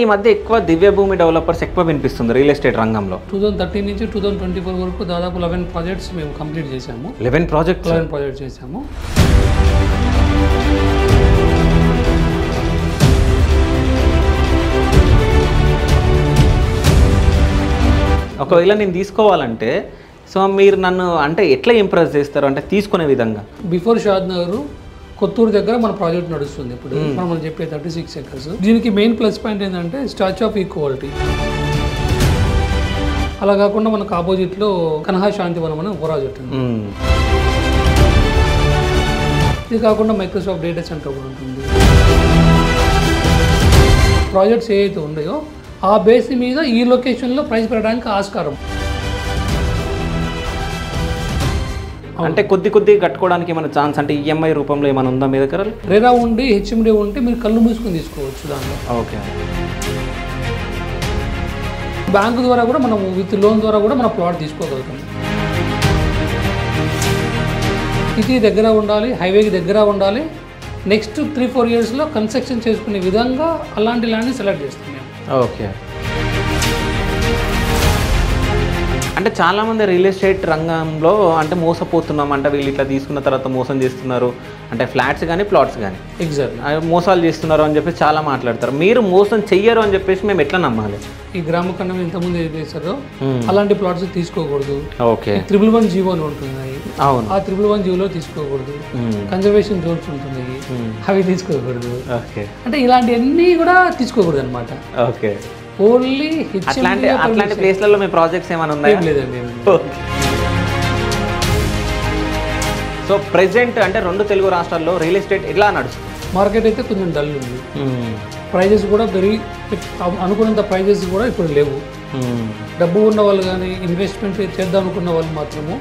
ఈ మధ్య ఎక్కువ దివ్య భూమి డెవలపర్స్ ఎక్కువ వినిపిస్తుంది రియల్ ఎస్టేట్ రంగంలో. 2013 నుంచి 2024 వరకు దాదాపు 11 ప్రాజెక్ట్స్ మేము కంప్లీట్ చేశాము. 11 ప్రాజెక్ట్స్ చేశాము. ఒకవేళ నేను తీసుకోవాలంటే సో మీరు నన్ను అంటే ఎట్లా ఇంప్రెస్ చేస్తారు అంటే తీసుకునే విధంగా? బిఫోర్ షాద్ నగర్ కొత్తూరు దగ్గర మన ప్రాజెక్ట్ నడుస్తుంది. ఇప్పుడు మనం చెప్పే 36 acres. దీనికి మెయిన్ ప్లస్ పాయింట్ ఏంటంటే స్టాచ్యూ ఆఫ్ ఈక్వాలిటీ. అలా కాకుండా మనకు ఆపోజిట్లో కన్హా శాంతివనం అనే ఒక ప్రాజెక్ట్ ఉంది. ఇది కాకుండా మైక్రోసాఫ్ట్ డేటా సెంటర్ కూడా ఉంటుంది. ప్రాజెక్ట్స్ ఏవైతే ఉన్నాయో ఆ బేస్ మీద ఈ లొకేషన్లో ప్రైస్ పెరగడానికి ఆస్కారం. అంటే కొద్ది కట్టుకోవడానికి ఏమైనా ఛాన్స్ అంటే ఈఎంఐ రూపంలో ఏమైనా ఉందా మీ దగ్గర? రేరా ఉండి హెచ్ఎండి ఉంటే మీరు కళ్ళు మూసుకొని తీసుకోవచ్చు దాంట్లో. ఓకే. బ్యాంకు ద్వారా కూడా మనం విత్ లోన్ ద్వారా కూడా మనం ప్లాట్ తీసుకోగలుగుతాం. సిటీ దగ్గర ఉండాలి, హైవేకి దగ్గర ఉండాలి. నెక్స్ట్ 3-4 yearsలో కన్స్ట్రక్షన్ చేసుకునే విధంగా అలాంటి ల్యాండ్ని సెలెక్ట్ చేస్తాం మేము. ఓకే. అంటే చాలామంది రియల్ ఎస్టేట్ రంగంలో అంటే మోసపోతున్నాం అంటే వీళ్ళు ఇట్లా తీసుకున్న తర్వాత మోసం చేస్తున్నారు అంటే ఫ్లాట్స్ కానీ ప్లాట్స్ కానీ ఎగ్జాక్ట్లీ మోసాలు చేస్తున్నారు అని చెప్పేసి చాలా మాట్లాడతారు. మీరు మోసం చెయ్యరు అని చెప్పేసి మేము ఎట్లా నమ్మాలి? ఈ గ్రామ కన్నా ఇంతకుముందు ఏది చేశారో అలాంటి ప్లాట్స్ తీసుకోకూడదు. ఓకే. 111 జీవో అని ఉంటున్నాయి. అవును. ఆ 111 జీవోలో తీసుకోకూడదు. కన్జర్వేషన్ జోన్స్ ఉంటున్నాయి, అవి తీసుకోకూడదు. ఓకే. అంటే ఇలాంటివన్నీ కూడా తీసుకోకూడదు అనమాట. ఓకే. ఓన్లీ అట్లాంటి ప్లేస్లలో మీ ప్రాజెక్ట్స్ ఏమైనా ఉన్నాయా? లేదండి. సో ప్రెసెంట్ అంటే 2 తెలుగు రాష్ట్రాల్లో రియల్ ఎస్టేట్ ఎట్లా నడుస్తుంది? మార్కెట్ అయితే కొంచెం డల్ ఉంది. ప్రైజెస్ కూడా అనుకున్నంత ప్రైజెస్ కూడా ఇప్పుడు లేవు. డబ్బు ఉన్న వాళ్ళు కానీ ఇన్వెస్ట్మెంట్ చేద్దాం అనుకున్న వాళ్ళు మాత్రము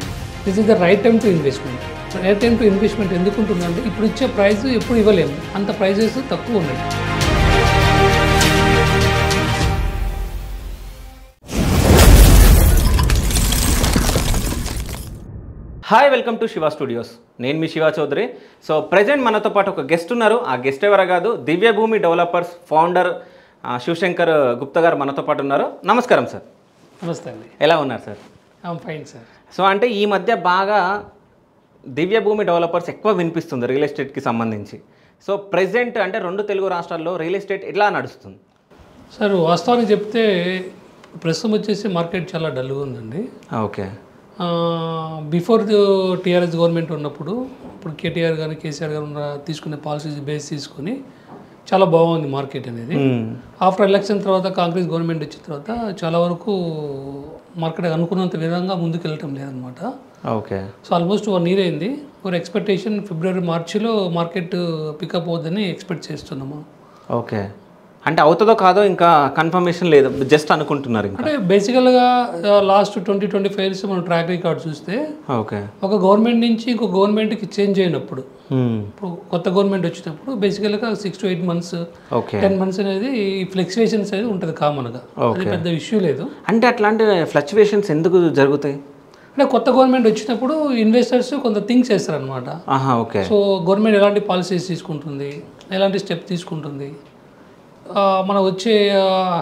this is the right time to investment. Right time to investment ఎందుకు ఉంటుందంటే ఇప్పుడు ఇచ్చే ప్రైస్ ఎప్పుడు ఇవ్వలేము, అంత ప్రైజెస్ తక్కువ ఉన్నాయి. Hi, welcome to Shiva studios. నేను మీ శివ చౌదరి. సో ప్రజెంట్ మనతో పాటు ఒక గెస్ట్ ఉన్నారు. ఆ గెస్ట్ ఎవరో కాదు, దివ్య భూమి డెవలపర్స్ ఫౌండర్ శివశంకర్ గుప్తా గారు మనతో పాటు ఉన్నారు. నమస్కారం సార్. నమస్తే అండి. ఎలా ఉన్నారు sir? I'm fine sir. So అంటే ఈ మధ్య బాగా దివ్య భూమి డెవలపర్స్ ఎక్కువ వినిపిస్తుంది రియల్ ఎస్టేట్కి సంబంధించి. సో ప్రజెంట్ అంటే 2 తెలుగు రాష్ట్రాల్లో రియల్ ఎస్టేట్ ఎట్లా నడుస్తుంది సార్? వాస్తవానికి చెప్తే ప్రస్తుతం వచ్చేసి మార్కెట్ చాలా డల్గా ఉందండి. ఓకే. బిఫోర్ టీఆర్ఎస్ గవర్నమెంట్ ఉన్నప్పుడు ఇప్పుడు కేటీఆర్ గారు కేసీఆర్ గారు తీసుకునే పాలసీస్ బేస్ తీసుకొని చాలా బాగుంది మార్కెట్ అనేది. ఆఫ్టర్ ఎలక్షన్ తర్వాత కాంగ్రెస్ గవర్నమెంట్ వచ్చిన తర్వాత చాలా వరకు మార్కెట్ అనుకున్నంత విధంగా ముందుకు వెళ్ళటం లేదనమాట. ఓకే. సో ఆల్మోస్ట్ 1 year అయింది. ఒక ఎక్స్పెక్టేషన్ February Marchలో మార్కెట్ పికప్ అవుతుందని ఎక్స్పెక్ట్ చేస్తున్నాము. ఓకే. అంటే అవుతుందో కాదో ఇంకా కన్ఫర్మేషన్ లేదు, జస్ట్ అనుకుంటున్నారు. అంటే బేసికల్గా లాస్ట్ 20-25 years మనం ట్రాక్ రికార్డ్ చూస్తే ఓకే ఒక గవర్నమెంట్ నుంచి ఇంకో గవర్నమెంట్కి చేంజ్ అయినప్పుడు ఇప్పుడు కొత్త గవర్నమెంట్ వచ్చినప్పుడు బేసికల్గా 6 to 8 months 10 months అనేది ఈ ఫ్లక్చువేషన్స్ అనేది ఉంటుంది కామన్గా. అది పెద్ద ఇష్యూ లేదు. అంటే అట్లాంటి ఫ్లక్చువేషన్స్ ఎందుకు జరుగుతాయి అంటే కొత్త గవర్నమెంట్ వచ్చినప్పుడు ఇన్వెస్టర్స్ కొంత థింక్స్ చేస్తారనమాట. ఓకే. సో గవర్నమెంట్ ఎలాంటి పాలసీస్ తీసుకుంటుంది, ఎలాంటి స్టెప్ తీసుకుంటుంది, మనం వచ్చే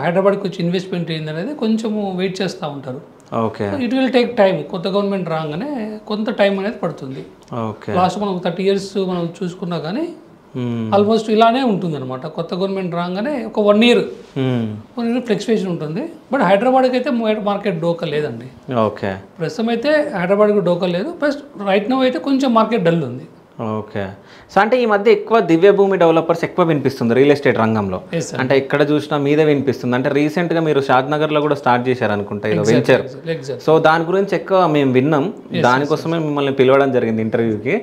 హైదరాబాద్కి వచ్చే ఇన్వెస్ట్మెంట్ ఏందనేది కొంచెము వెయిట్ చేస్తూ ఉంటారు. Okay. It will take time. కొత్త గవర్నమెంట్ రాగానే కొంత టైం అనేది పడుతుంది. ఓకే. లాస్ట్ మనం 30 years మనం చూసుకున్నా కానీ ఆల్మోస్ట్ ఇలానే ఉంటుంది అనమాట. కొత్త గవర్నమెంట్ రాగానే ఒక 1 year ఫ్లక్చువేషన్ ఉంటుంది. బట్ హైదరాబాద్కి అయితే మార్కెట్ డోకా లేదండి. ఓకే. ప్రస్తుతం అయితే హైదరాబాద్కి డోకా లేదు. ప్లస్ రైట్ నౌ అయితే కొంచెం మార్కెట్ డల్ ఉంది. ఓకే. సో అంటే ఈ మధ్య ఎక్కువ దివ్య భూమి డెవలపర్స్ ఎక్కువ వినిపిస్తుంది రియల్ ఎస్టేట్ రంగంలో. అంటే ఎక్కడ చూసినా మీదే వినిపిస్తుంది. అంటే రీసెంట్గా మీరు షాద్ నగర్లో కూడా స్టార్ట్ చేశారు అనుకుంటా ఇది వెంచర్. సో దాని గురించి ఎక్కువ మేము విన్నాం, దానికోసమే మిమ్మల్ని పిలవడం జరిగింది ఇంటర్వ్యూకి.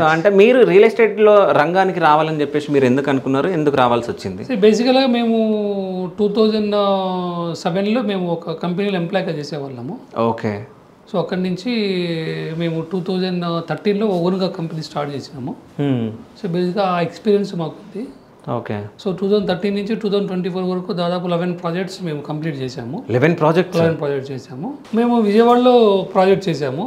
సో అంటే మీరు రియల్ ఎస్టేట్లో రంగానికి రావాలని చెప్పేసి మీరు ఎందుకు అనుకున్నారు, ఎందుకు రావాల్సి వచ్చింది? బేసికల్గా మేము 2007లో మేము ఒక కంపెనీలో ఎంప్లాయ్గా చేసేవాళ్ళము. ఓకే. సో అక్కడి నుంచి మేము 2013లో ఓన్గా కంపెనీ స్టార్ట్ చేసినాము. సో బేసిక్గా ఆ ఎక్స్పీరియన్స్ మాకు ఉంది. ఓకే. సో 2013 నుంచి 2024 వరకు దాదాపు 11 ప్రాజెక్ట్స్ మేము కంప్లీట్ చేశాము. 11 ప్రాజెక్ట్స్ చేశాము. మేము విజయవాడలో ప్రాజెక్ట్ చేశాము.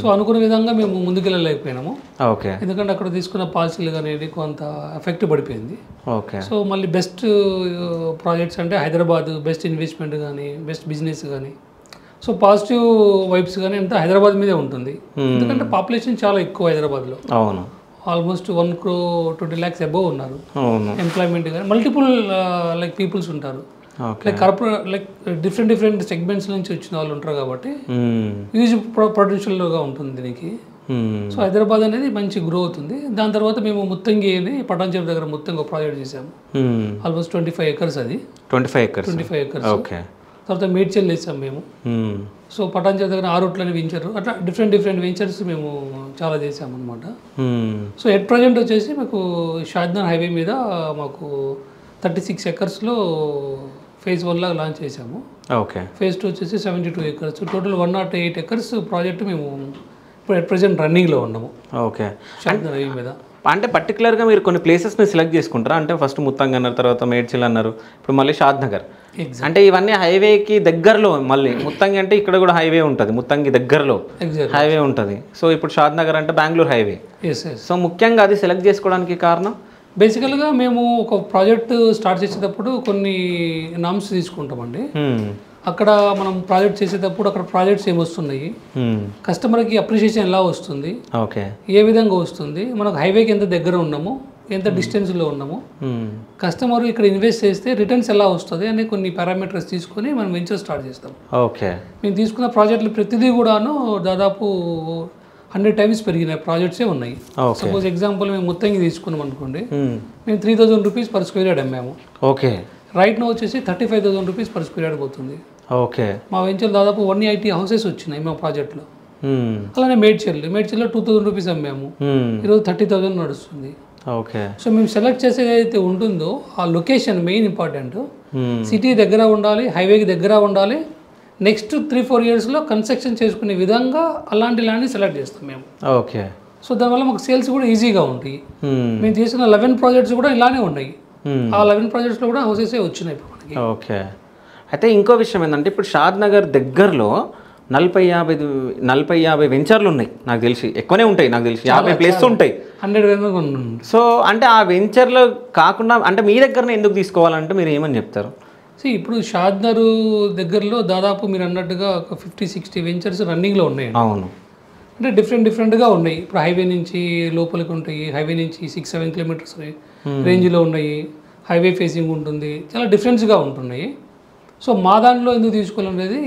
సో అనుకున్న విధంగా మేము ముందుకెళ్ళలేకపోయినాము. ఓకే. ఎందుకంటే అక్కడ తీసుకున్న పాలసీలు కానీ కొంత ఎఫెక్ట్ పడిపోయింది. ఓకే. సో మళ్ళీ బెస్ట్ ప్రాజెక్ట్స్ అంటే హైదరాబాద్ బెస్ట్ ఇన్వెస్ట్మెంట్ కానీ బెస్ట్ బిజినెస్ కానీ సో పాజిటివ్ వైబ్స్ కానీ అంతా హైదరాబాద్ మీదే ఉంటుంది. ఎందుకంటే పాపులేషన్ చాలా ఎక్కువ హైదరాబాద్లో. అవును. ఆల్మోస్ట్ 1 crore 20 lakhs అబోవ్ ఉన్నారు. ఎంప్లాయ్మెంట్ కానీ మల్టిపుల్ లైక్ పీపుల్స్ ఉంటారు. Like corporate like different segments నుంచి వచ్చిన వాళ్ళు ఉంటారు కాబట్టి హ్యూజ్ పొటెన్షియల్గా ఉంటుంది దీనికి. సో హైదరాబాద్ అనేది మంచి గ్రో అవుతుంది. దాని తర్వాత మేము ముత్తంగి అని పటాన్చెరు దగ్గర ముత్తంగి ఒక ప్రాజెక్ట్ చేసాము. ఆల్మోస్ట్ 25 acres అది. 25 acres. ఓకే. తర్వాత మేడ్చల్ వేసాము మేము. సో పటాన్చెరు దగ్గర ఆరుట్లని వెంచర్ అట్లా డిఫరెంట్ వెంచర్స్ మేము చాలా చేసాము అనమాట. సో ఎట్ ప్రజెంట్ వచ్చేసి మాకు షాద్నగర్ హైవే మీద మాకు 36 acresలో phase 1 లాగా లాంచ్ చేసాము. ఓకే. phase 2 వచ్చేసి 72 acres. టోటల్ 108 acres ప్రాజెక్ట్ మేము ఇప్పుడు ఎట్ ప్రజెంట్ రన్నింగ్లో ఉన్నాము. ఓకే. షాద్నగర్ హైవే మీద అంటే పర్టికులర్గా మీరు కొన్ని ప్లేసెస్ని సెలెక్ట్ చేసుకుంటారా? అంటే ఫస్ట్ ముత్తంగి అన్నారు, తర్వాత మేడ్చల్ అన్నారు, ఇప్పుడు మళ్ళీ షాద్నగర్. అంటే ఇవన్నీ హైవేకి దగ్గరలో. మళ్ళీ ముత్తంగి అంటే ఇక్కడ కూడా హైవే ఉంటుంది, ముత్తంగి దగ్గరలో హైవే ఉంటుంది. సో ఇప్పుడు షాద్నగర్ అంటే బెంగళూరు హైవే. సో ముఖ్యంగా అది సెలెక్ట్ చేసుకోవడానికి కారణం బేసికల్గా మేము ఒక ప్రాజెక్ట్ స్టార్ట్ చేసేటప్పుడు కొన్ని నామ్స్ తీసుకుంటామండి. అక్కడ మనం ప్రాజెక్ట్ చేసేటప్పుడు అక్కడ ప్రాజెక్ట్స్ ఏమొస్తున్నాయి, కస్టమర్కి అప్రిషియేషన్ ఎలా వస్తుంది, ఓకే, ఏ విధంగా వస్తుంది, మనకు హైవేకి ఎంత దగ్గర ఉన్నాము, ఎంత డిస్టెన్స్లో ఉన్నాము, కస్టమర్ ఇక్కడ ఇన్వెస్ట్ చేస్తే రిటర్న్స్ ఎలా వస్తుంది అనే కొన్ని పారామీటర్స్ తీసుకొని మనం వెంచర్ స్టార్ట్ చేస్తాం. ఓకే. మేము తీసుకున్న ప్రాజెక్టులు ప్రతిదీ కూడాను దాదాపు 100 times పెరిగిన ప్రాజెక్ట్సే ఉన్నాయి. సపోజ్ ఎగ్జాంపుల్ మేము ముత్తంగి తీసుకున్నాం అనుకోండి, మేము 3000 rupees per square yard అమ్మాము. ఓకే. రైట్ నో వచ్చేసి 35,000 rupees per square yard పోతుంది. ఓకే. మా వెంచర్ దాదాపు 180 houses వచ్చినాయి మా ప్రాజెక్ట్లో. అలానే మేడ్చల్లో 2000 rupees అమ్మాము, ఈరోజు 30,000 నడుస్తుంది. ఓకే. సో మేము సెలెక్ట్ చేసేది ఏదైతే ఉంటుందో ఆ లొకేషన్ మెయిన్ ఇంపార్టెంట్. సిటీ దగ్గర ఉండాలి, హైవేకి దగ్గర ఉండాలి. నెక్స్ట్ 3-4 yearsలో కన్స్ట్రక్షన్ చేసుకునే విధంగా అలాంటి ల్యాండ్ని సెలెక్ట్ చేస్తాం మేము. ఓకే. సో దానివల్ల మాకు సేల్స్ కూడా ఈజీగా ఉంటాయి. మేము చేసిన 11 projects కూడా ఇలానే ఉన్నాయి. ఆ 11 projectsలో కూడా హౌసెసే వచ్చినాయి ఇప్పుడు మనకి. ఓకే. అయితే ఇంకో విషయం ఏంటంటే ఇప్పుడు షాద్నగర్ దగ్గరలో 40-50 వెంచర్లు ఉన్నాయి నాకు తెలిసి. ఎక్కువనే ఉంటాయి నాకు తెలిసి, 50 ప్లేస్ ఉంటాయి. 100 సో అంటే ఆ వెంచర్లో కాకుండా అంటే మీ దగ్గరనే ఎందుకు తీసుకోవాలంటే మీరు ఏమని చెప్తారు? ఇప్పుడు షాద్నగర్ దగ్గరలో దాదాపు మీరు అన్నట్టుగా ఒక 50-60 వెంచర్స్ రన్నింగ్లో ఉన్నాయి. అవును. అంటే డిఫరెంట్గా ఉన్నాయి. ఇప్పుడు హైవే నుంచి లోపలికి ఉంటాయి, హైవే నుంచి 6-7 kilometers రేంజ్లో ఉన్నాయి, హైవే ఫేసింగ్ ఉంటుంది, చాలా డిఫరెన్స్గా ఉంటున్నాయి. సో మా దాంట్లో ఎందుకు తీసుకోవాలనేది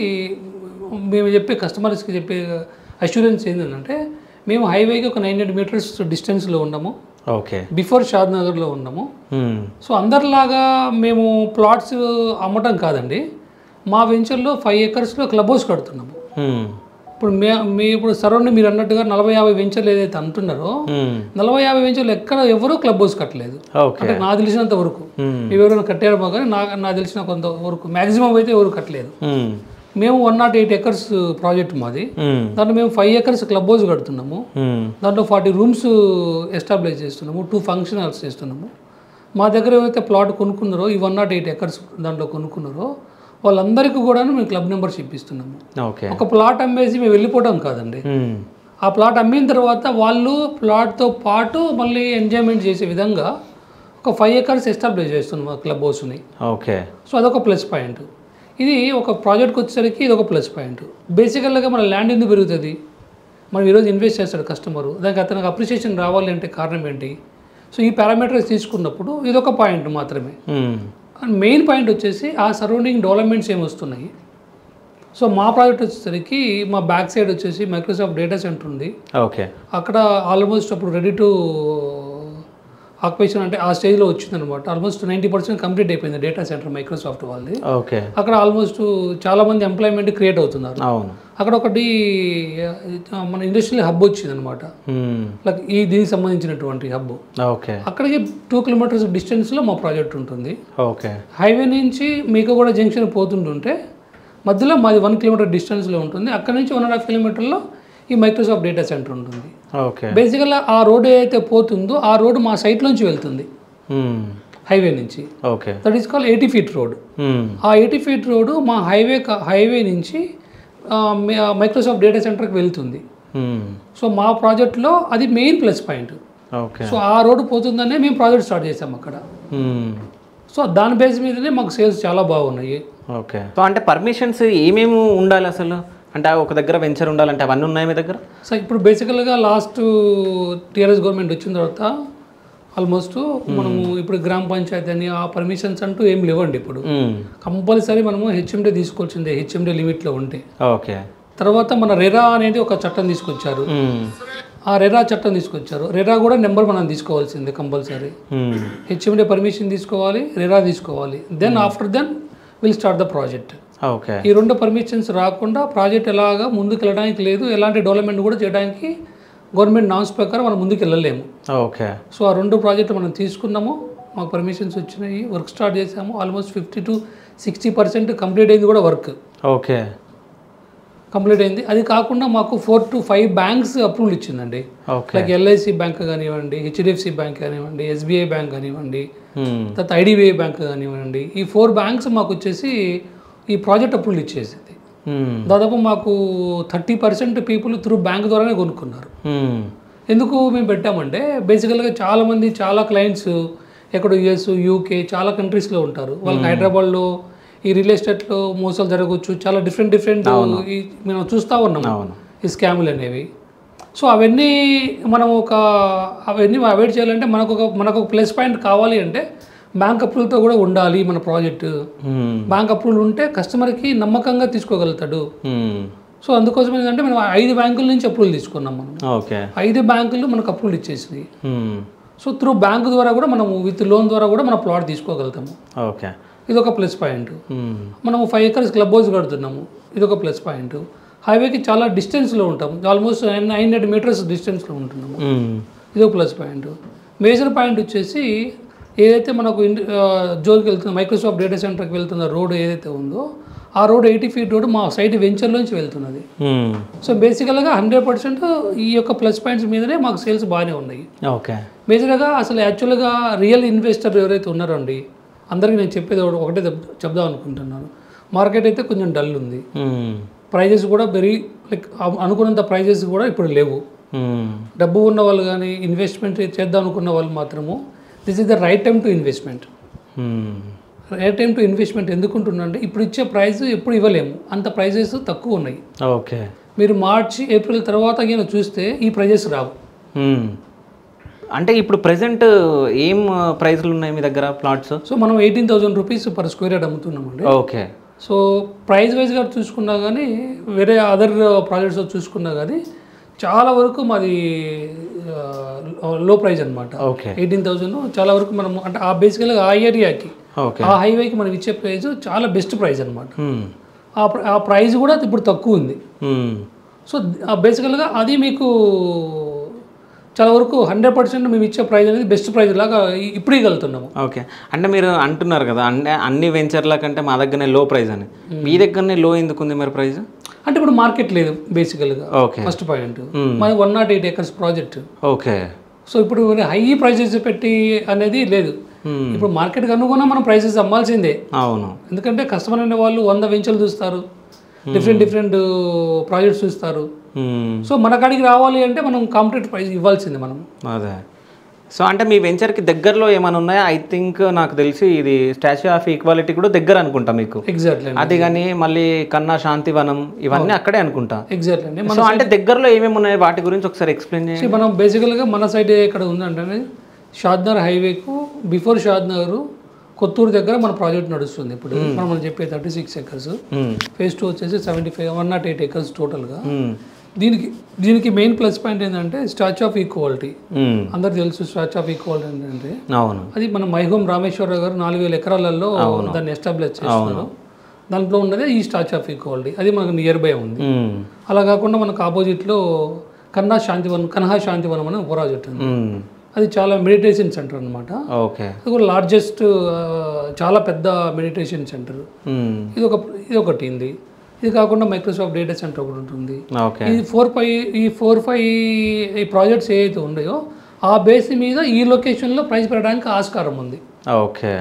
మేము చెప్పే కస్టమర్స్కి చెప్పే అష్యూరెన్స్ ఏంటంటే మేము హైవేకి ఒక 900 meters డిస్టెన్స్లో ఉన్నాము. ఓకే. బిఫోర్ షాద్నగర్లో ఉన్నాము. సో అందరిలాగా మేము ప్లాట్స్ అమ్మటం కాదండి. మా వెంచర్లో 5 acresలో క్లబ్ హౌస్ కడుతున్నాము. ఇప్పుడు ఇప్పుడు సరౌండింగ్ మీరు అన్నట్టుగా 40-50 వెంచర్లు ఏదైతే అంటున్నారో 40-50 వెంచర్లు ఎక్కడ ఎవరూ క్లబ్ హౌస్ కట్టలేదు. అంటే నాకు తెలిసినంత వరకు ఎవరైనా కట్టారో కానీ నాకు తెలిసిన కొంత వరకు మ్యాక్సిమం అయితే ఎవరు కట్టలేదు. మేము 108 acres ప్రాజెక్ట్ మాది. దాంట్లో మేము 5 acres క్లబ్ హౌస్ కడుతున్నాము. దాంట్లో 40 rooms ఎస్టాబ్లిష్ చేస్తున్నాము, 2 function halls చేస్తున్నాము. మా దగ్గర ఏవైతే ప్లాట్ కొనుక్కున్నారో ఈ 108 acres దాంట్లో కొనుక్కున్నారో వాళ్ళందరికీ కూడా మేము క్లబ్ మెంబర్షిప్ ఇస్తున్నాము. ఒక ప్లాట్ అమ్మేసి మేము వెళ్ళిపోవడం కాదండి. ఆ ప్లాట్ అమ్మిన తర్వాత వాళ్ళు ప్లాట్తో పాటు మళ్ళీ ఎంజాయ్మెంట్ చేసే విధంగా ఒక 5 acres ఎస్టాబ్లిష్ చేస్తున్నాం ఆ క్లబ్ హౌస్ని. ఓకే. సో అదొక ప్లస్ పాయింట్. ఇది ఒక ప్రాజెక్ట్కి వచ్చేసరికి ఇది ఒక ప్లస్ పాయింట్. బేసికల్గా మన ల్యాండ్ ఎందుకు పెరుగుతుంది, మనం ఈరోజు ఇన్వెస్ట్ చేస్తాడు కస్టమరు, దానికి అతనికి అప్రిషియేషన్ రావాలి అంటే కారణం ఏంటి? సో ఈ పారామీటర్స్ తీసుకున్నప్పుడు ఇదొక పాయింట్ మాత్రమే. అండ్ మెయిన్ పాయింట్ వచ్చేసి ఆ సరౌండింగ్ డెవలప్మెంట్స్ ఏమొస్తున్నాయి. సో మా ప్రాజెక్ట్ వచ్చేసరికి మా బ్యాక్ సైడ్ వచ్చేసి మైక్రోసాఫ్ట్ డేటా సెంటర్ ఉంది. ఓకే. అక్కడ ఆల్మోస్ట్ అప్పుడు రెడీ టు ఆక్యుపేషన్ అంటే ఆ స్టేజ్లో వచ్చిందనమాట. ఆల్మోస్ట్ 90% కంప్లీట్ అయిపోయింది డేటా సెంటర్ మైక్రోసాఫ్ట్ వాళ్ళది. ఓకే. అక్కడ ఆల్మోస్ట్ చాలామంది ఎంప్లాయ్మెంట్ క్రియేట్ అవుతున్నారు. అక్కడ ఒకటి మన ఇండస్ట్రియల్ హబ్ వచ్చింది అనమాట, లైక్ ఈ దీనికి సంబంధించినటువంటి హబ్. ఓకే. అక్కడికి 2 kilometers డిస్టెన్స్లో మా ప్రాజెక్ట్ ఉంటుంది. ఓకే. హైవే నుంచి మీకగూడ జంక్షన్ పోతుంటుంటే మధ్యలో మాది 1 kilometer డిస్టెన్స్లో ఉంటుంది. అక్కడ నుంచి 1.5 kilometerలో ఈ మైక్రోసాఫ్ట్ డేటా సెంటర్ ఉంటుంది. ఓకే. బేసికల్గా ఆ రోడ్ ఏదైతే పోతుందో ఆ రోడ్ మా సైట్ నుంచి వెళ్తుంది. హైవే నుంచి. Okay. That is call 80 feet road. ఆ 80 feet రోడ్ మా హైవే నుంచి మైక్రోసాఫ్ట్ డేటా సెంటర్కి వెళ్తుంది. సో మా ప్రాజెక్ట్లో అది main plus point. Okay. So ఆ రోడ్డు పోతుందనే మేము ప్రాజెక్ట్ స్టార్ట్ చేసాం అక్కడ. సో దాని బేస్ మీదనే మాకు సేల్స్ చాలా బాగున్నాయి. ఓకే. సో అంటే పర్మిషన్స్ ఏమేమి ఉండాలి అసలు? అంటే ఒక దగ్గర వెంచర్ ఉండాలంటే అవన్నీ ఉన్నాయి మీ దగ్గర? సో ఇప్పుడు బేసికల్గా లాస్ట్ టీఆర్ఎస్ గవర్నమెంట్ వచ్చిన తర్వాత ఆల్మోస్ట్ మనము ఇప్పుడు గ్రామ పంచాయతీ అని ఆ పర్మిషన్స్ అంటూ ఏం లేవండి. ఇప్పుడు కంపల్సరీ మనము హెచ్ఎండి తీసుకోవాల్సిందే, హెచ్ఎండి లిమిట్లో ఉంటే. ఓకే. తర్వాత మన రెరా అనేది ఒక చట్టం తీసుకొచ్చారు. ఆ రెరా చట్టం తీసుకొచ్చారు. రెరా కూడా నెంబర్ మనం తీసుకోవాల్సిందే కంపల్సరీ. హెచ్ఎండి పర్మిషన్ తీసుకోవాలి, రెరా తీసుకోవాలి. Then after then will start the project. Okay. ఈ 2 పర్మిషన్స్ రాకుండా ప్రాజెక్ట్ ఎలాగా ముందుకు వెళ్ళడానికి లేదు, ఎలాంటి డెవలప్మెంట్ కూడా చేయడానికి గవర్నమెంట్ నామ్స్ ప్రకారం మనం ముందుకు వెళ్ళలేము. ఓకే. సో ఆ 2 ప్రాజెక్టులు మనం తీసుకున్నాము, మాకు పర్మిషన్స్ వచ్చినాయి, వర్క్ స్టార్ట్ చేసాము. ఆల్మోస్ట్ 50 to 60% కంప్లీట్ అయింది కూడా వర్క్. ఓకే. కంప్లీట్ అయింది. అది కాకుండా మాకు 4 to 5 బ్యాంక్స్ అప్రూవల్ ఇచ్చిందండి. లైక్ ఎల్ఐసి బ్యాంక్ కానివ్వండి, హెచ్డిఎఫ్సి బ్యాంక్ కానివ్వండి, ఎస్బీఐ బ్యాంక్ కానివ్వండి, తర్వాత ఐడిబిఐ బ్యాంక్ కానివ్వండి. ఈ 4 బ్యాంక్స్ మాకు వచ్చేసి ఈ ప్రాజెక్ట్ అప్రూవల్ ఇచ్చేసింది. దాదాపు మాకు 30% పీపుల్ త్రూ బ్యాంక్ ద్వారానే కొనుక్కున్నారు. ఎందుకు మేము పెట్టామంటే బేసికల్గా చాలామంది చాలా క్లయింట్స్ ఎక్కడ యుఎస్, యూకే చాలా కంట్రీస్లో ఉంటారు. వాళ్ళకి హైదరాబాద్లో ఈ రియల్ ఎస్టేట్లో మోసాలు జరగవచ్చు, చాలా డిఫరెంట్ మనం చూస్తూ ఉన్నాము ఈ స్కాములు అనేవి. సో అవన్నీ అవాయిడ్ చేయాలంటే మనకు ఒక ప్లస్ పాయింట్ కావాలి అంటే బ్యాంక్ అప్రూవల్తో కూడా ఉండాలి మన ప్రాజెక్టు. బ్యాంక్ అప్రూవల్ ఉంటే కస్టమర్కి నమ్మకంగా తీసుకోగలుగుతాడు. సో అందుకోసం ఏంటంటే మనం 5 బ్యాంకుల నుంచి అప్రూవల్ తీసుకున్నాం. మనం 5 బ్యాంకులు మనకు అప్రూవల్ ఇచ్చేసినాయి. సో త్రూ బ్యాంక్ ద్వారా కూడా మనము విత్ లోన్ ద్వారా కూడా మన ప్లాట్ తీసుకోగలుగుతాము. ఓకే. ఇది ఒక ప్లస్ పాయింట్. మనము 5 acres క్లబ్ హౌస్ కడుతున్నాము, ఇది ఒక ప్లస్ పాయింట్. హైవేకి చాలా డిస్టెన్స్లో ఉంటాము, ఆల్మోస్ట్ 900 meters డిస్టెన్స్లో ఉంటున్నాము, ఇది ఒక ప్లస్ పాయింట్. మేజర్ పాయింట్ వచ్చేసి ఏదైతే మనకు జోన్కి వెళ్తుందో మైక్రోసాఫ్ట్ డేటా సెంటర్కి వెళ్తున్న రోడ్ ఏదైతే ఉందో ఆ రోడ్ 80 feet రోడ్ మా సైట్ వెంచర్లోంచి వెళ్తున్నది. సో బేసికల్గా 100% ఈ యొక్క ప్లస్ పాయింట్స్ మీదనే మాకు సేల్స్ బాగానే ఉన్నాయి. ఓకే. మేజర్గా అసలు యాక్చువల్గా రియల్ ఇన్వెస్టర్ ఎవరైతే ఉన్నారో అండి, అందరికీ నేను చెప్పేది ఒకటే చెప్దాం అనుకుంటున్నాను. మార్కెట్ అయితే కొంచెం డల్ ఉంది, ప్రైజెస్ కూడా లైక్ అనుకున్నంత ప్రైజెస్ కూడా ఇప్పుడు లేవు. డబ్బు ఉన్న వాళ్ళు కానీ ఇన్వెస్ట్మెంట్ చేద్దాం అనుకున్న వాళ్ళు మాత్రము this is the right time to investment. Right time to investment ఎందుకుంటున్నానంటే ఇప్పుడు ఇచ్చే ప్రైస్ ఎప్పుడు ఇవ్వలేము, అంత ప్రైజెస్ తక్కువ ఉన్నాయి. ఓకే. మీరు మార్చి ఏప్రిల్ తర్వాత కింద చూస్తే ఈ ప్రైజెస్ రావు. అంటే ఇప్పుడు ప్రెసెంట్ ఏం ప్రైస్లు ఉన్నాయి మీ దగ్గర ప్లాట్స్? సో మనం 18,000 rupees per square yard అమ్ముతున్నామండి. ఓకే. సో ప్రైస్ వైజ్గా చూసుకున్నా కానీ వేరే అదర్ ప్రాజెక్ట్స్ చూసుకున్నా కానీ చాలా వరకు మాది లో ప్రైస్ అనమాట. 18,000 చాలా వరకు మనం అంటే ఆ బేసికల్గా ఆ ఏరియాకి ఆ హైవేకి మనం ఇచ్చే ప్రైస్ చాలా బెస్ట్ ప్రైస్ అనమాట. ఆ ప్రైస్ కూడా ఇప్పుడు తక్కువ ఉంది. సో బేసికల్గా అది మీకు చాలా వరకు 100% మేము ఇచ్చే ప్రైస్ అనేది బెస్ట్ ప్రైస్ లాగా ఇప్పుడు ఇవ్వగలుగుతున్నాము. ఓకే. అంటే మీరు అంటున్నారు కదా అంటే అన్ని వెంచర్ల కంటే మా దగ్గరనే లో ప్రైస్ అని, మీ దగ్గరనే లో ఎందుకు ఉంది మరి ప్రైస్? అంటే ఇప్పుడు మార్కెట్ లేదు బేసికల్గా. ఓకే. ఫస్ట్ పాయింట్ మాది 108 acres ప్రాజెక్ట్. ఓకే. సో ఇప్పుడు హై ప్రైజెస్ పెట్టి అనేది లేదు. ఇప్పుడు మార్కెట్కి అనుగుణంగా మనం ప్రైసెస్ అమ్మాల్సిందే. అవును. ఎందుకంటే కస్టమర్ అనే వాళ్ళు 100 వెంచర్లు చూస్తారు, డిఫరెంట్ ప్రాజెక్ట్స్ చూస్తారు. సో మన కాడికి రావాలి అంటే మనం కాంపిటేటివ్ ప్రైస్ ఇవ్వాల్సిందే మనం. అదే. సో అంటే మీ వెంచర్కి దగ్గరలో ఏమైనా ఉన్నాయా? ఐ థింక్ నాకు తెలిసి ఇది స్టాచ్యూ ఆఫ్ ఈక్వాలిటీ కూడా దగ్గర అనుకుంటా మీకు. ఎగ్జాక్ట్లీ. అది కానీ మళ్ళీ కన్నా శాంతివనం ఇవన్నీ అక్కడే అనుకుంటా. ఎగ్జాక్ట్లీ అండి. సో అంటే దగ్గరలో ఏమేమి ఉన్నాయి వాటి గురించి ఒకసారి ఎక్స్ప్లెయిన్ చేయండి. మనం బేసికల్గా మన సైడ్ ఎక్కడ ఉందంటే షాద్నగర్ హైవేకు బిఫోర్ షాద్నగర్ కొత్తూరు దగ్గర మన ప్రాజెక్ట్ నడుస్తుంది. ఇప్పుడు మనం చెప్పే 36 acres, phase 2 వచ్చేసి 108 acres టోటల్గా. దీనికి మెయిన్ ప్లస్ పాయింట్ ఏంటంటే స్టాచ్యూ ఆఫ్ ఈక్వాలిటీ. అందరు తెలుసు స్టాచ్యూ ఆఫ్ ఈక్వాలిటీ ఏంటంటే అది మన మైహోమ్ రామేశ్వరరావు గారు 4,000 ఎకరాలలో దాన్ని ఎస్టాబ్లిష్ చేస్తున్నారు. దాంట్లో ఉన్నదే ఈ స్టాచ్యూ ఆఫ్ ఈక్వాలిటీ. అది మనకు నియర్ బై ఉంది. అలా కాకుండా మనకు ఆపోజిట్లో కన్హా శాంతివనం అనే ప్రాజెక్ట్ ఉంది. అది చాలా మెడిటేషన్ సెంటర్ అనమాట. అది కూడా లార్జెస్ట్ చాలా పెద్ద మెడిటేషన్ సెంటర్. ఇది ఒకటి ఉంది. ఇది కాకుండా మైక్రోసాఫ్ట్ డేటా సెంటర్ ఒకటి ఉంటుంది. ఈ 4-5 ఈ ప్రాజెక్ట్స్ ఏవైతే ఉన్నాయో ఆ బేస్ మీద ఈ లొకేషన్లో ప్రైస్ పెరగడానికి ఆస్కారం ఉంది. ఓకే.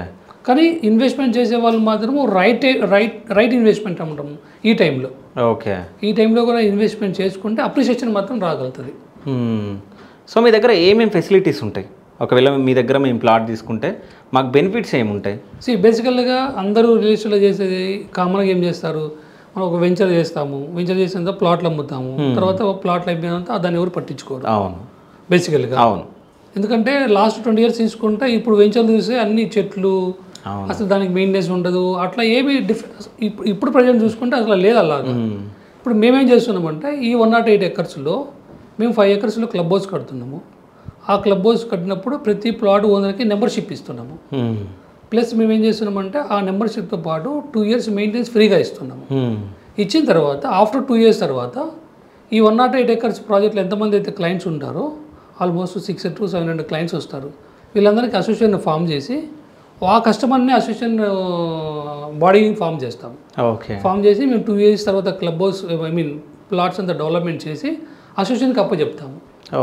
కానీ ఇన్వెస్ట్మెంట్ చేసే వాళ్ళు మాత్రము రైట్ ఇన్వెస్ట్మెంట్ అంటాము ఈ టైంలో. ఓకే. ఈ టైంలో కూడా ఇన్వెస్ట్మెంట్ చేసుకుంటే అప్రిషియేషన్ మాత్రం రాగలుగుతుంది. సో మీ దగ్గర ఏమేమి ఫెసిలిటీస్ ఉంటాయి? ఒకవేళ మీ దగ్గర మేము ప్లాట్ తీసుకుంటే మాకు బెనిఫిట్స్ ఏముంటాయి? బేసికల్గా అందరూ రియల్ ఎస్టేట్లో చేసేది కామన్గా ఏం చేస్తారు, మనం ఒక వెంచర్ చేస్తాము, వెంచర్ చేసిన తర్వాత ప్లాట్లు అమ్ముతాము, తర్వాత ప్లాట్లు అయిపోయినంత దాన్ని ఎవరు పట్టించుకోరు. అవును, బేసికల్గా. అవును. ఎందుకంటే లాస్ట్ 20 years తీసుకుంటే ఇప్పుడు వెంచర్లు చూస్తే అన్ని చెట్లు, అసలు దానికి మెయింటెనెన్స్ ఉండదు, అట్లా ఏమి ఇప్పుడు ప్రజెంట్ చూసుకుంటే అసలు లేదు అలాగా. ఇప్పుడు మేమేం చేస్తున్నామంటే ఈ 108 acresలో మేము 5 acresలో క్లబ్ హౌస్ కడుతున్నాము. ఆ క్లబ్ హౌస్ కట్టినప్పుడు ప్రతి ప్లాట్ ఓనర్కి మెంబర్షిప్ ఇస్తున్నాము. ప్లస్ మేము ఏం చేస్తున్నామంటే ఆ మెంబర్షిప్తో పాటు 2 years మెయింటెనెన్స్ ఫ్రీగా ఇస్తున్నాము. ఇచ్చిన తర్వాత ఆఫ్టర్ 2 years తర్వాత ఈ 108 acres ప్రాజెక్ట్లో ఎంతమంది అయితే క్లయింట్స్ ఉంటారో ఆల్మోస్ట్ 600 to 700 క్లయింట్స్ వస్తారు. వీళ్ళందరికీ అసోసియేషన్ ఫామ్ చేసి ఆ కస్టమర్ని అసోసియేషన్ బాడీని ఫామ్ చేస్తాం. ఓకే. ఫామ్ చేసి మేము 2 years తర్వాత క్లబ్ హౌస్ ప్లాట్స్ అంతా డెవలప్మెంట్ చేసి అసోసియేషన్కి అప్పచెప్తాము.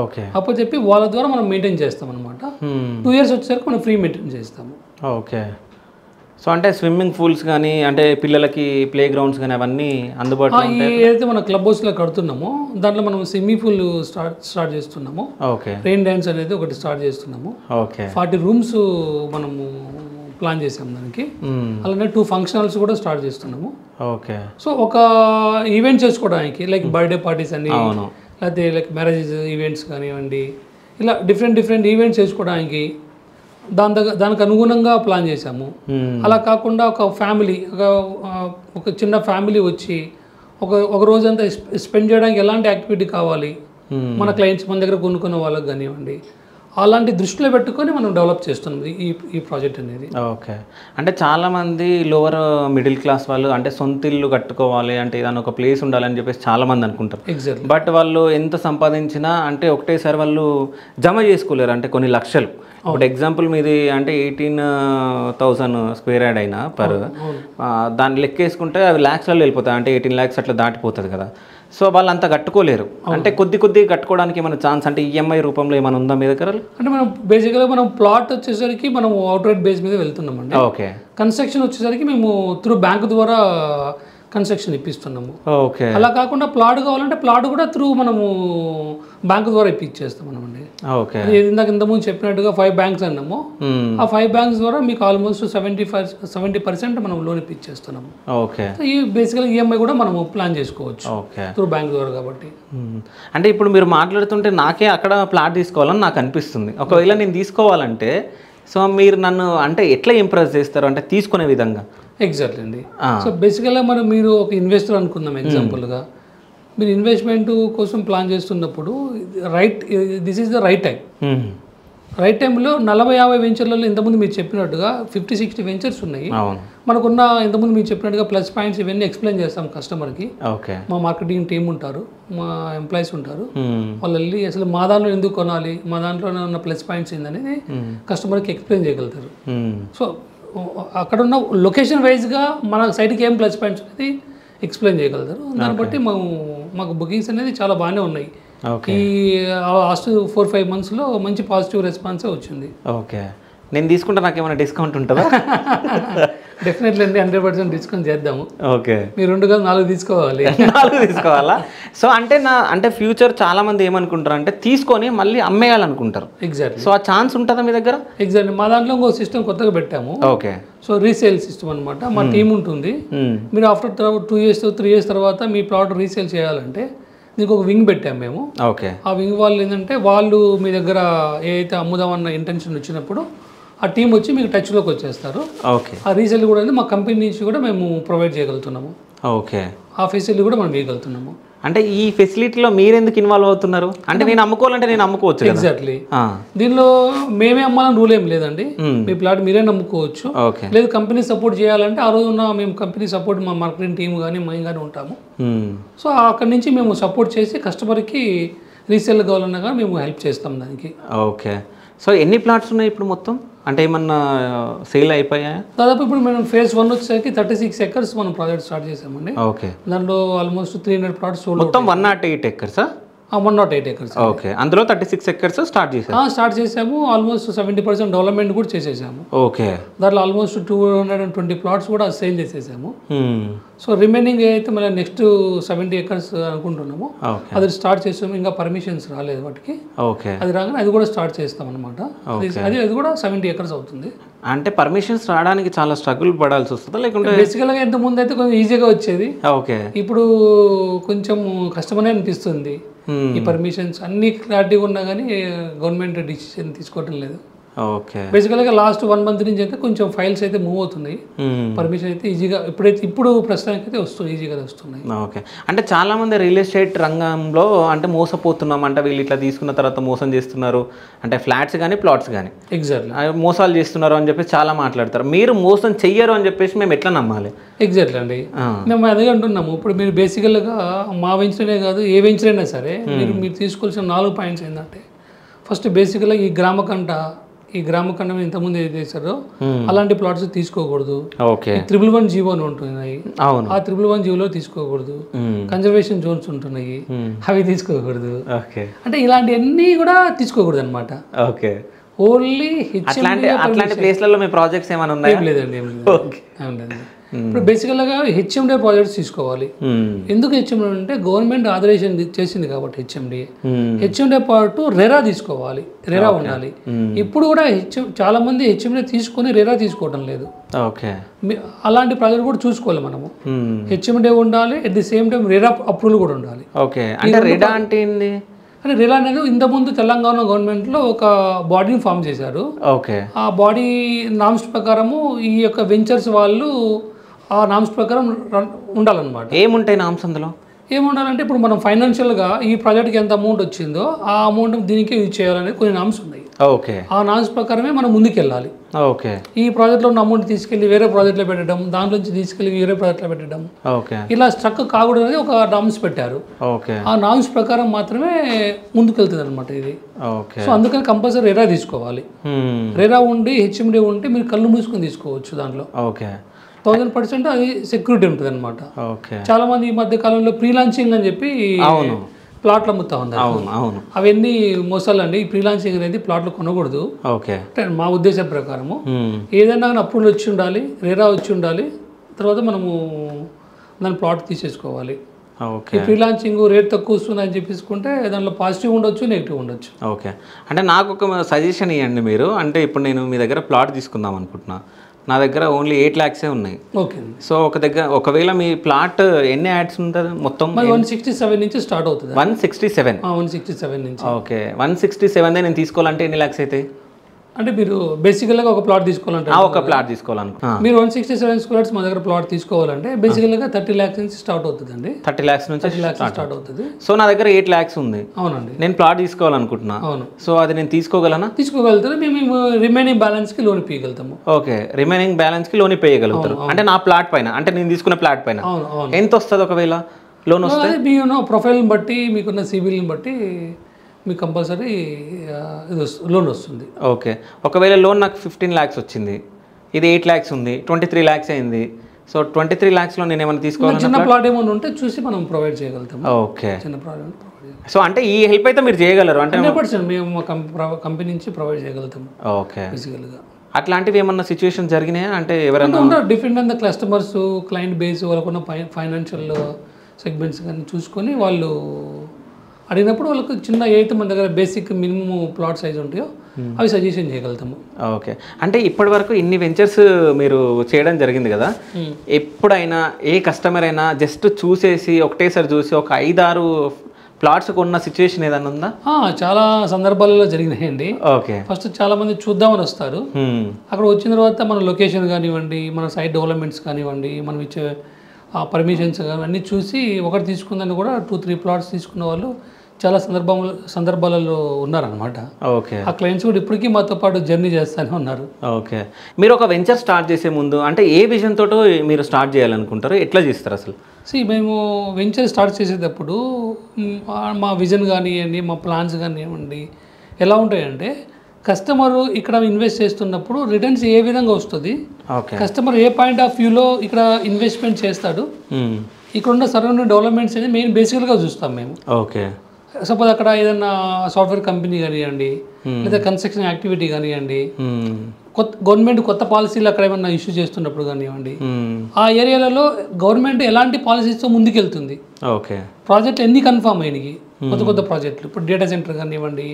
ఓకే. అప్పచెప్పి వాళ్ళ ద్వారా మనం మెయింటైన్ చేస్తాం అనమాట. 2 years వచ్చేసరికి మనం ఫ్రీ మెయింటైన్ చేస్తాము. ఓకే. సో అంటే స్విమ్మింగ్ పూల్స్ కానీ అంటే పిల్లలకి ప్లే గ్రౌండ్స్ కానీ అవన్నీ అందుబాటులో ఏదైతే మనం క్లబ్ హౌస్లో కడుతున్నామో దాంట్లో మనం స్విమ్మింగ్ పూల్ స్టార్ట్ చేస్తున్నాము. ఓకే. రెయిన్ డ్యాన్స్ అనేది ఒకటి స్టార్ట్ చేస్తున్నాము. ఓకే. 40 rooms మనము ప్లాన్ చేసాము దానికి. అలానే 2 ఫంక్షన్ హాల్స్ కూడా స్టార్ట్ చేస్తున్నాము. ఓకే. సో ఒక ఈవెంట్ చేసుకోవడానికి లైక్ బర్త్డే పార్టీస్ అని, లేకపోతే లైక్ మ్యారేజెస్ ఈవెంట్స్ కానివ్వండి, ఇలా డిఫరెంట్ ఈవెంట్స్ చేసుకోవడానికి దానికి అనుగుణంగా ప్లాన్ చేశాము. అలా కాకుండా ఒక ఫ్యామిలీ ఒక చిన్న ఫ్యామిలీ వచ్చి ఒక రోజంతా స్పెండ్ చేయడానికి ఎలాంటి యాక్టివిటీ కావాలి మన క్లయింట్స్ మన దగ్గర కొనుక్కున్న వాళ్ళకి కానివ్వండి, అలాంటి దృష్టిలో పెట్టుకొని మనం డెవలప్ చేస్తున్నాం ఈ ప్రాజెక్ట్ అనేది. ఓకే. అంటే చాలామంది లోవర్ మిడిల్ క్లాస్ వాళ్ళు అంటే సొంత ఇల్లు కట్టుకోవాలి అంటే ఏదైనా ఒక ప్లేస్ ఉండాలని చెప్పేసి చాలామంది అనుకుంటారు. ఎగ్జాక్ట్లీ. బట్ వాళ్ళు ఎంత సంపాదించినా అంటే ఒకటేసారి వాళ్ళు జమ చేసుకోలేరు, అంటే కొన్ని లక్షలు. ఇప్పుడు ఎగ్జాంపుల్ మీది అంటే 18,000 square yard అయినా పర్ దాన్ని లెక్కేసుకుంటే అవి ల్యాక్స్లలో వెళ్ళిపోతాయి, అంటే 18 lakhs అట్లా దాటిపోతుంది కదా. సో వాళ్ళు అంతా కట్టుకోలేరు, అంటే కొద్ది కట్టుకోవడానికి ఏమైనా ఛాన్స్ అంటే ఈఎంఐ రూపంలో ఏమైనా ఉందా మీ దగ్గర? అంటే మనం బేసిక్గా మనం ప్లాట్ వచ్చేసరికి మనం అవుట్ రైట్ బేస్ మీద వెళ్తున్నామండి. ఓకే. కన్స్ట్రక్షన్ వచ్చేసరికి మేము త్రూ బ్యాంక్ ద్వారా కన్స్ట్రక్షన్ ఇప్పిస్తున్నాము. ఓకే. అలా కాకుండా ప్లాట్ కావాలంటే ప్లాట్ కూడా త్రూ మనము బ్యాంక్ ద్వారా ఇప్పించేస్తాం మనమండి. ఓకే. ఇంతకుముందు చెప్పినట్టుగా 5 banks అన్నాము. ఆ 5 banks ద్వారా మీకు ఆల్మోస్ట్ 70% మనం లోన్ ఇప్పించేస్తున్నాము. ఓకే. ఈ బేసికల్గా ఈఎంఐ కూడా మనము ప్లాన్ చేసుకోవచ్చు త్రూ బ్యాంక్ ద్వారా కాబట్టి. అంటే ఇప్పుడు మీరు మాట్లాడుతుంటే నాకే అక్కడ ప్లాట్ తీసుకోవాలని నాకు అనిపిస్తుంది. ఒకవేళ నేను తీసుకోవాలంటే సో మీరు నన్ను అంటే ఎట్లా ఇంప్రెస్ చేస్తారు అంటే తీసుకునే విధంగా? ఎగ్జాక్ట్లీ అండి. సో బేసికల్గా మీరు ఒక ఇన్వెస్టర్ అనుకుందాం ఎగ్జాంపుల్గా. మీరు ఇన్వెస్ట్మెంట్ కోసం ప్లాన్ చేస్తున్నప్పుడు this is the right time. Right టైంలో 40-50 వెంచర్లలో ఇంతకుముందు మీరు చెప్పినట్టుగా 50-60 వెంచర్స్ ఉన్నాయి. మనకున్న ఇంతకుముందు మీరు చెప్పినట్టుగా ప్లస్ పాయింట్స్ ఇవన్నీ ఎక్స్ప్లెయిన్ చేస్తాం కస్టమర్కి. మా మార్కెటింగ్ టీం ఉంటారు, మా ఎంప్లాయీస్ ఉంటారు. వాళ్ళు వెళ్ళి అసలు మా దాంట్లో ఎందుకు కొనాలి, మా దాంట్లో ఉన్న ప్లస్ పాయింట్స్ ఏందనేది కస్టమర్కి ఎక్స్ప్లెయిన్ చేయగలుగుతారు. సో అక్కడ ఉన్న లొకేషన్ వైజ్గా మన సైట్కి ఏం ప్లస్ పాయింట్స్ అనేది ఎక్స్ప్లెయిన్ చేయగలుగుతారు. దాన్ని బట్టి మాకు బుకింగ్స్ అనేది చాలా బాగానే ఉన్నాయి. ఈ లాస్ట్ 4-5 monthsలో మంచి పాజిటివ్ రెస్పాన్సే వచ్చింది. ఓకే. నేను తీసుకుంటే నాకు ఏమైనా డిస్కౌంట్ ఉంటుందా? డెఫినెట్లీ అండి, 100% డిస్కౌంట్ చేద్దాము. ఓకే. మీరు 2 కాదు 4 తీసుకోవాలి. 4 తీసుకోవాలా? సో అంటే ఫ్యూచర్ చాలా మంది ఏమనుకుంటారు అంటే తీసుకొని మళ్ళీ అమ్మేయాలనుకుంటారు. ఎగ్జాక్ట్లీ. సో ఆ ఛాన్స్ ఉంటుందా మీ దగ్గర? ఎగ్జాక్ట్లీ. మా దాంట్లో ఇంకో సిస్టమ్ కొత్తగా పెట్టాము. ఓకే. సో రీసేల్ సిస్టమ్ అనమాట. మా టీం ఉంటుంది. మీరు ఆఫ్టర్ 2 years 3 years తర్వాత మీ ప్రోడక్ట్ రీసేల్ చేయాలంటే దీనికి ఒక వింగ్ పెట్టాము మేము. ఓకే. ఆ వింగ్ వాళ్ళు ఏంటంటే వాళ్ళు మీ దగ్గర ఏదైతే అమ్ముదామన్న ఇంటెన్షన్ వచ్చినప్పుడు ఆ టీం వచ్చి మీకు టచ్లోకి వచ్చేస్తారు. ఓకే. ఆ రీసేల్ కూడా మా కంపెనీ నుంచి కూడా మేము ప్రొవైడ్ చేయగలుగుతున్నాము. ఓకే. ఆ ఫెసిలిటీ కూడా మనం ఇవ్వగలుగుతున్నాము. అంటే ఈ ఫెసిలిటీలో మీరెందుకు ఇన్వాల్వ్ అవుతున్నారు? అంటే నేను అమ్ముకోవాలంటే నేను అమ్ముకోవచ్చు. ఎగ్జాక్ట్లీ. దీనిలో మేమే అమ్మాలని రూల్ ఏం లేదండి. మీ ప్లాట్ మీరే నమ్ముకోవచ్చు. లేదు కంపెనీ సపోర్ట్ చేయాలంటే ఆ రోజు మేము కంపెనీ సపోర్ట్ మా మార్కెటింగ్ టీం కానీ మేము కానీ ఉంటాము. సో అక్కడి నుంచి మేము సపోర్ట్ చేసి కస్టమర్కి రీసేల్ కావాలన్నా కానీ మేము హెల్ప్ చేస్తాం దానికి. ఓకే. సో ఎన్ని ప్లాట్స్ ఉన్నాయి ఇప్పుడు మొత్తం? అంటే ఏమన్నా సేల్ అయిపోయాయా? దాదాపు ఇప్పుడు మనం phase 1 వచ్చేసరికి 36 acres మనం ప్రాజెక్ట్ స్టార్ట్ చేసామండి. ఓకే. దాంట్లో ఆల్మోస్ట్ 300 plots సోల్డ్. మొత్తం 108 acres? 108 acres. ఓకే, అందులో 36 acres స్టార్ట్ చేశారు. స్టార్ట్ చేసాము. ఆల్మోస్ట్ 70% డెవలప్మెంట్ కూడా చేసేసాము. ఓకే, దాంట్లో ఆల్మోస్ట్ 220 ప్లాట్స్ కూడా సేల్ చేసేసాము. సో రిమైనింగ్ అయితే మళ్ళీ నెక్స్ట్ 70 acres అనుకుంటున్నాము. అది స్టార్ట్ చేసాము. ఇంకా పర్మిషన్స్ రాలేదు వాటికి. ఓకే, అది రాగానే అది కూడా స్టార్ట్ చేస్తాం అనమాట. అది కూడా 70 acres అవుతుంది. అంటే పర్మిషన్స్ రావడానికి చాలా స్ట్రగుల్ పడాల్సి వస్తుందా లేకుంటే? బేసికల్గా ఇంత ముందు అయితే కొంచెం ఈజీగా వచ్చేది. ఓకే, ఇప్పుడు కొంచెం కష్టమనే అనిపిస్తుంది. ఈ పర్మిషన్స్ అన్ని క్లారిటీగా ఉన్నా కానీ గవర్నమెంట్ డిసిషన్ తీసుకోవటం లేదు. ఓకే, బేసికల్గా లాస్ట్ 1 month నుంచి అయితే కొంచెం ఫైల్స్ అయితే మూవ్ అవుతున్నాయి. పర్మిషన్ అయితే ఈజీగా ఇప్పుడు ప్రస్తుతానికి అయితే ఈజీగా వస్తున్నాయి. ఓకే, అంటే చాలా మంది రియల్ ఎస్టేట్ రంగంలో అంటే మోసపోతున్నాం అంటే వీళ్ళు ఇట్లా తీసుకున్న తర్వాత మోసం చేస్తున్నారు అంటే ఫ్లాట్స్ కానీ ప్లాట్స్ కానీ ఎగ్జాక్ట్లీ మోసాలు చేస్తున్నారు అని చెప్పేసి చాలా మాట్లాడతారు. మీరు మోసం చెయ్యరు అని చెప్పేసి మేము ఎట్లా నమ్మాలి? ఎగ్జాక్ట్లీ అండి, మేము అదే అంటున్నాము. ఇప్పుడు మీరు బేసికల్గా మా వెంచర్నే కాదు ఏ వెంచర్ అయినా సరే మీరు తీసుకోవాల్సిన 4 పాయింట్స్ ఏంటంటే, ఫస్ట్ బేసికల్గా ఈ గ్రామఖండం ఇంతకుముందు ఏది చేశారో అలాంటి ప్లాట్స్ తీసుకోకూడదు. ఓకే, 111 జీవో అని ఉంటున్నాయి. అవును, ఆ 111 జీవోలో తీసుకోకూడదు. కన్జర్వేషన్ జోన్స్ ఉంటున్నాయి, అవి తీసుకోకూడదు. ఓకే, అంటే ఇలాంటివన్నీ కూడా తీసుకోకూడదు అనమాట. ఓకే, ఓన్లీ అట్లాంటి ప్లేస్లలో మీ ప్రాజెక్ట్స్ ఏమైనా ఉన్నాయా? లేదండి, ఏం లేదు. ఇప్పుడు బేసికల్గా హెచ్ఎండే ప్రాజెక్ట్స్ తీసుకోవాలి. ఎందుకు హెచ్ఎండే అంటే గవర్నమెంట్ ఆథరైజేషన్ చేసింది కాబట్టి హెచ్ఎండే పాటు రెరా తీసుకోవాలి, రెరా ఉండాలి. ఇప్పుడు కూడా చాలా మంది హెచ్ఎండే తీసుకొని రెరా తీసుకోవడం లేదు. ఓకే, అలాంటి ప్రాజెక్ట్ కూడా చూసుకోవాలి మనము. హెచ్ఎండే ఉండాలి, at the same time RERA approval కూడా ఉండాలి. ఓకే, అంటే రెరా అంటే ఏంది? అంటే రెరా అనేది ఇంతకుముందు తెలంగాణ గవర్నమెంట్లో ఒక బాడీని ఫామ్ చేశారు. ఓకే, ఆ బాడీ నామ్స్ ప్రకారము ఈ యొక్క వెంచర్స్ వాళ్ళు ఆ నామ్స్ ప్రకారం ఉండాలన్నమాట. ఏముంటాయి నామ్స్ అందులో? ఏముండాలంటే ఇప్పుడు మనం ఫైనాన్షియల్గా ఈ ప్రాజెక్ట్కి ఎంత అమౌంట్ వచ్చిందో ఆ అమౌంట్ దీనికే యూజ్ చేయాలనే కొన్ని నామ్స్ ఉన్నాయి. ఓకే, ఆ నామ్స్ ప్రకారమే మనం ముందుకెళ్ళాలి. ఓకే, ఈ ప్రాజెక్ట్లో ఉన్న అమౌంట్ తీసుకెళ్ళి వేరే ప్రాజెక్ట్లో పెట్టడం, దాంట్లో నుంచి తీసుకెళ్ళి వేరే ప్రాజెక్ట్లో పెట్టడం, ఓకే, ఇలా స్ట్రక్ కాకూడదు అనేది ఒక నామ్స్ పెట్టారు. ఓకే, ఆ నామ్స్ ప్రకారం మాత్రమే ముందుకెళ్తుంది అనమాట ఇది. ఓకే, సో అందుకని కంపల్సరీ రెరా తీసుకోవాలి. రెరా ఉండి హెచ్ఎండి ఉంటే మీరు కళ్ళు మూసుకొని తీసుకోవచ్చు. దాంట్లో ఓకే 1000% అది సెక్యూరిటీ ఉంటుంది అనమాట. ఓకే, చాలా మంది ఈ మధ్య కాలంలో ఫ్రీలాన్సింగ్ అని చెప్పి ప్లాట్లు అమ్ముతా ఉన్నారు. అవును, అవన్నీ మోసాలు అండి. ఈ ఫ్రీలాన్సింగ్ అనేది ప్లాట్లు కొనకూడదు. ఓకే, మా ఉద్దేశం ప్రకారము ఏదైనా అప్రూవల్ వచ్చి ఉండాలి, రెరా వచ్చి ఉండాలి, తర్వాత మనము దాని ప్లాట్ తీసేసుకోవాలి. ఓకే, ఫ్రీలాన్సింగ్ రేట్ తక్కువ వస్తుంది అని చెప్పేసుకుంటే దాంట్లో పాజిటివ్ ఉండొచ్చు, నెగిటివ్ ఉండొచ్చు. ఓకే, అంటే నాకు ఒక సజెషన్ ఇవ్వండి మీరు. అంటే ఇప్పుడు నేను మీ దగ్గర ప్లాట్ తీసుకుందాం అనుకుంటున్నా. నా దగ్గర ఓన్లీ 8 lakhs ఉన్నాయి. ఓకే, సో ఒకవేళ మీ ప్లాట్ ఎన్ని యాడ్స్ ఉంటుంది మొత్తం? 167 నుంచి స్టార్ట్ అవుతుంది. 167 నుంచి. ఓకే, 167 నేను తీసుకోవాలంటే ఎన్ని lakhs అవుతాయి? అంటే మీరు బేసికల్గా ఒక ప్లాట్ తీసుకోవాలంటే ఒక ప్లాట్ తీసుకోవాలనుకుంటున్నా. మీరు 167 squares మా దగ్గర ప్లాట్ తీసుకోవాలంటే బేసికల్గా 30 lakhs నుంచి స్టార్ట్ అవుతుందండి. 30 lakhs నుంచి స్టార్ట్ అవుతుంది. సో నా దగ్గర 8 lakhs ఉంది. అవునండి, నేను ప్లాట్ తీసుకోవాలనుకుంటున్నా. అవును, సో అది నేను తీసుకోగలనా? తీసుకోగలుగుతారు. మేము రిమైనింగ్ బ్యాలెన్స్కి లోన్ ఇవ్వగలుగుతాము. ఓకే, రిమైనింగ్ బ్యాలెన్స్కి లోన్ ఇవ్వగలుగుతారు. అంటే నా ప్లాట్ పైన, అంటే నేను తీసుకున్న ప్లాట్ పైన ఎంత వస్తుంది ఒకవేళ లోన్ వస్తే? మీ ప్రొఫైల్ని బట్టి, మీకున్న సిబిల్ని బట్టి మీకు కంపల్సరీ లోన్ వస్తుంది. ఓకే, ఒకవేళ లోన్ నాకు 15 lakhs వచ్చింది, ఇది 8 lakhs ఉంది, 23 lakhs అయింది. సో 23 lakhsలో నేను ఏమైనా తీసుకోవాలి? చిన్న ప్లాట్ ఏమైనా ఉంటే చూసి మనం ప్రొవైడ్ చేయగలుగుతాం. ఓకే, చిన్న ప్లాట్ ప్రొవైడ్. సో అంటే ఈ హెల్ప్ అయితే మీరు చేయగలరు? అంటే 100% మేము కంపెనీ నుంచి ప్రొవైడ్ చేయగలుగుతాం. ఓకే, ఫిజికల్గా. అట్లాంటివి ఏమన్నా సిచ్యువేషన్ జరిగినాయా? అంటే ఎవరైనా different and customers, client base, వాళ్ళకున్న ఫైనాన్షియల్ సెగ్మెంట్స్ కానీ చూసుకొని వాళ్ళు అడిగినప్పుడు వాళ్ళకు చిన్న ఏదైతే మన దగ్గర బేసిక్ మినిమం ప్లాట్ సైజ్ ఉంటాయో అవి సజెషన్ చేయగలుగుతాము. ఓకే, అంటే ఇప్పటి వరకు ఇన్ని వెంచర్స్ మీరు చేయడం జరిగింది కదా, ఎప్పుడైనా ఏ కస్టమర్ అయినా జస్ట్ చూసేసి ఒకటేసారి చూసి ఒక 5-6 ప్లాట్స్ కొన్న సిచ్యువేషన్ ఏదైనా ఉందా? చాలా సందర్భాలలో జరిగినాయండి. ఓకే, ఫస్ట్ చాలా మంది చూద్దామని వస్తారు. అక్కడ వచ్చిన తర్వాత మన లొకేషన్ కానివ్వండి, మన సైట్ డెవలప్మెంట్స్ కానివ్వండి, మనం ఇచ్చే పర్మిషన్స్ కానీ అన్నీ చూసి ఒకటి తీసుకుందని కూడా 2-3 plots తీసుకున్న వాళ్ళు చాలా సందర్భాలలో ఉన్నారనమాట. ఓకే, ఆ క్లయింట్స్ కూడా ఇప్పటికీ మాతో పాటు జర్నీ చేస్తూనే ఉన్నారు. ఓకే, మీరు ఒక వెంచర్ స్టార్ట్ చేసే ముందు అంటే ఏ విజన్ తోటో మీరు స్టార్ట్ చేయాలనుకుంటారు? ఎట్లా చేస్తారు అసలు? మేము వెంచర్ స్టార్ట్ చేసేటప్పుడు మా విజన్ కానివ్వండి, మా ప్లాన్స్ కానివ్వండి ఎలా ఉంటాయంటే, కస్టమర్ ఇక్కడ ఇన్వెస్ట్ చేస్తున్నప్పుడు రిటర్న్స్ ఏ విధంగా వస్తుంది, కస్టమర్ ఏ పాయింట్ ఆఫ్ వ్యూలో ఇక్కడ ఇన్వెస్ట్మెంట్ చేస్తాడు, ఇక్కడ ఉన్న సరౌండింగ్ డెవలప్మెంట్స్ అనేది మెయిన్ బేసికల్గా చూస్తాం మేము. ఓకే, సపోజ్ అక్కడ ఏదైనా సాఫ్ట్వేర్ కంపెనీ కానివ్వండి, లేదా కన్స్ట్రక్షన్ యాక్టివిటీ కానివ్వండి, గవర్నమెంట్ కొత్త పాలసీలు అక్కడ ఏమన్నా ఇష్యూ చేస్తున్నప్పుడు కానివ్వండి, ఆ ఏరియాలలో గవర్నమెంట్ ఎలాంటి పాలసీస్తో ముందుకెళ్తుంది, ఓకే, ప్రాజెక్ట్ ఎన్ని కన్ఫామ్ అయినాయి, కొత్త ప్రాజెక్టులు, ఇప్పుడు డేటా సెంటర్ కానివ్వండి,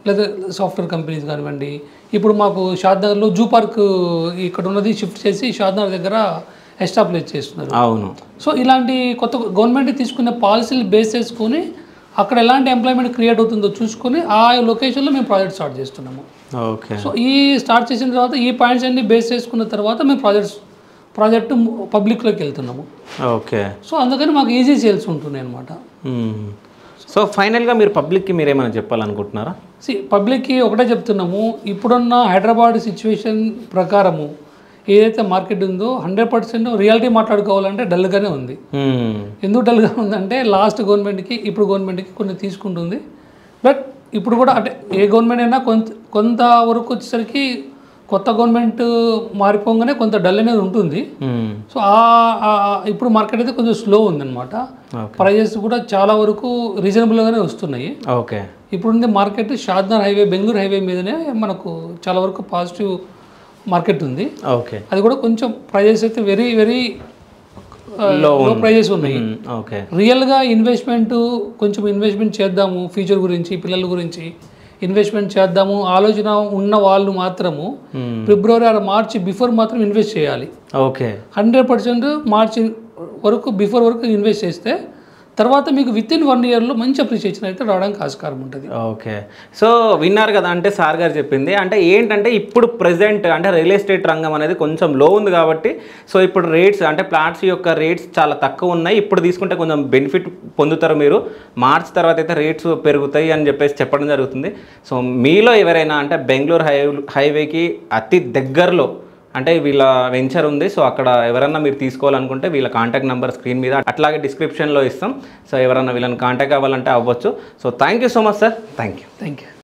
లేదా సాఫ్ట్వేర్ కంపెనీస్ కానివ్వండి. ఇప్పుడు మాకు షాద్నగర్లో జూ పార్క్ ఇక్కడ ఉన్నది షిఫ్ట్ చేసి షాద్నగర్ దగ్గర ఎస్టాబ్లిష్ చేస్తున్నారు. అవును. సో ఇలాంటి కొత్త గవర్నమెంట్ తీసుకునే పాలసీలు బేస్ చేసుకొని అక్కడ ఎలాంటి ఎంప్లాయ్మెంట్ క్రియేట్ అవుతుందో చూసుకొని ఆ లొకేషన్లో మేము ప్రాజెక్ట్ స్టార్ట్ చేస్తున్నాము. ఓకే. సో ఈ స్టార్ట్ చేసిన తర్వాత ఈ పాయింట్స్ అన్ని బేస్ చేసుకున్న తర్వాత మేము ప్రాజెక్టు పబ్లిక్లోకి వెళ్తున్నాము. ఓకే. సో అందుకని మాకు ఈజీ సేల్స్ ఉంటున్నాయి అనమాట. సో ఫైనల్గా మీరు పబ్లిక్కి మీరేమైనా చెప్పాలనుకుంటున్నారా? పబ్లిక్కి ఒకటే చెప్తున్నాము, ఇప్పుడున్న హైదరాబాద్ సిచ్యువేషన్ ప్రకారము ఏదైతే మార్కెట్ ఉందో 100% రియాలిటీ మాట్లాడుకోవాలంటే డల్గానే ఉంది. ఎందుకు డల్గా ఉందంటే లాస్ట్ గవర్నమెంట్కి ఇప్పుడు గవర్నమెంట్కి కొన్ని తీసుకుంటుంది. బట్ ఇప్పుడు కూడా అంటే ఏ గవర్నమెంట్ అయినా కొంత వరకు వచ్చేసరికి కొత్త గవర్నమెంట్ మారిపోగానే కొంత డల్ అనేది ఉంటుంది. సో ఇప్పుడు మార్కెట్ అయితే కొంచెం స్లో ఉందన్నమాట. ప్రైజెస్ కూడా చాలా వరకు రీజనబుల్గానే వస్తున్నాయి. ఓకే. ఇప్పుడుండే market Shadnagar highway, Bengaluru highway మీదనే మనకు చాలా వరకు పాజిటివ్ మార్కెట్ ఉంది. ఓకే. అది కూడా కొంచెం ప్రైజెస్ అయితే వెరీ వెరీ లో ప్రైజెస్ ఉన్నాయి. ఓకే. రియల్గా కొంచెం ఇన్వెస్ట్మెంట్ చేద్దాము, ఫ్యూచర్ గురించి, పిల్లల గురించి ఇన్వెస్ట్మెంట్ చేద్దాము ఆలోచన ఉన్న వాళ్ళు మాత్రము ఫిబ్రవరి ఆర్ మార్చి బిఫోర్ మాత్రం ఇన్వెస్ట్ చేయాలి. ఓకే. 100% మార్చి వరకు బిఫోర్ వరకు ఇన్వెస్ట్ చేస్తే తర్వాత మీకు విత్ ఇన్ 1 ఇయర్లో మంచి అప్రిషియేషన్ అయితే రావడానికి ఆస్కారం ఉంటుంది. ఓకే. సో విన్నారు కదా, అంటే సార్ గారు చెప్పింది అంటే ఏంటంటే ఇప్పుడు ప్రెజెంట్ అంటే రియల్ ఎస్టేట్ రంగం అనేది కొంచెం లో ఉంది కాబట్టి సో ఇప్పుడు రేట్స్ అంటే ప్లాట్స్ యొక్క రేట్స్ చాలా తక్కువ ఉన్నాయి. ఇప్పుడు తీసుకుంటే కొంచెం బెనిఫిట్ పొందుతారు మీరు. మార్చ్ తర్వాత అయితే రేట్స్ పెరుగుతాయి అని చెప్పడం జరుగుతుంది. సో మీలో ఎవరైనా అంటే బెంగళూరు హైవేకి అతి దగ్గరలో అంటే వీళ్ళ వెంచర్ ఉంది, సో అక్కడ ఎవరన్నా మీరు తీసుకోవాలనుకుంటే వీళ్ళ కాంటాక్ట్ నెంబర్ స్క్రీన్ మీద అట్లాగే డిస్క్రిప్షన్లో ఇస్తాం. సో ఎవరన్నా వీళ్ళని కాంటాక్ట్ అవ్వాలంటే అవ్వచ్చు. So thank you so much sir. Thank you.